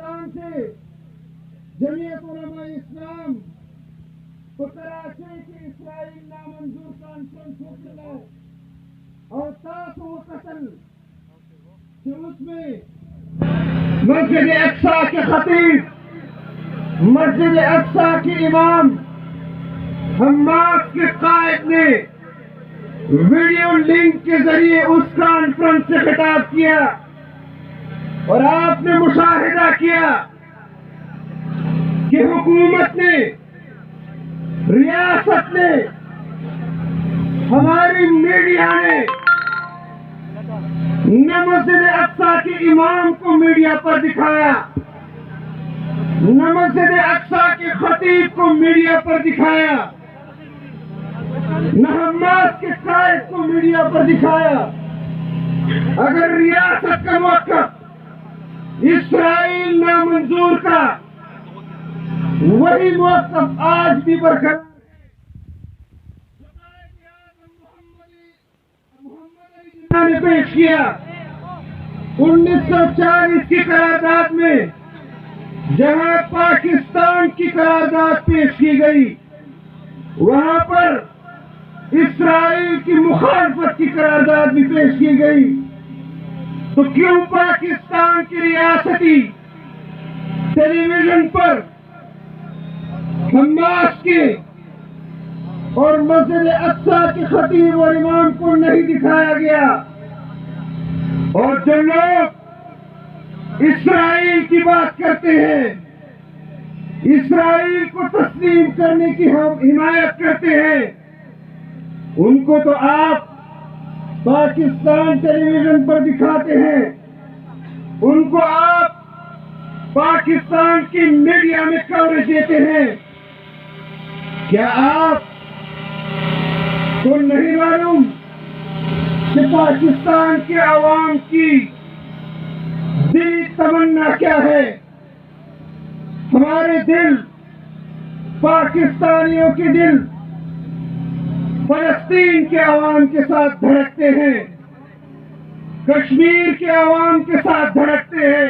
پاکستان سے جمعیت علماء اسلام تو کراچی کی اسرائیل نامنظور کانفرنس ہوتی ہے اور تاس و قتل کہ اس میں مسجد اقصی کے خطیب، مسجد اقصی کے امام حماس کے قائد نے ویڈیو لنک کے ذریعے اس کانفرنس سے خطاب کیا اور آپ نے مشاہدہ کیا کہ حکومت نے، ریاست نے، ہماری میڈیا نے نہ مسجد اقصی کے امام کو میڈیا پر دکھایا، نہ مسجد اقصی کے خطیب کو میڈیا پر دکھایا، نہ حماس کے قائد کو میڈیا پر دکھایا۔ اگر ریاست کا موقف اسرائیل نامنظور کا وہی موقف آج بھی برقرار ہے نے پیش کیا 1940 کی قرارداد میں، جہاں پاکستان کی قرارداد پیش کی گئی، وہاں پر اسرائیل کی مخالفت کی قرارداد بھی پیش کی گئی، تو کیوں پاکستان کی ریاستی ٹیلی ویژن پر حماس کے اور مسجد اقصی کے خطیب اور امام کو نہیں دکھایا گیا؟ اور جو لوگ اسرائیل کی بات کرتے ہیں، اسرائیل کو تسلیم کرنے کی حمایت کرتے ہیں، ان کو تو آپ پاکستان ٹیلی ویژن پر دکھاتے ہیں، ان کو آپ پاکستان کی میڈیا میں کوریج دیتے ہیں۔ کیا آپ کو نہیں معلوم کہ پاکستان کے عوام کی دلی تمنا کیا ہے؟ ہمارے دل، پاکستانیوں کے دل فلسطین کے عوام کے ساتھ دھڑکتے ہیں، کشمیر کے عوام کے ساتھ دھڑکتے ہیں،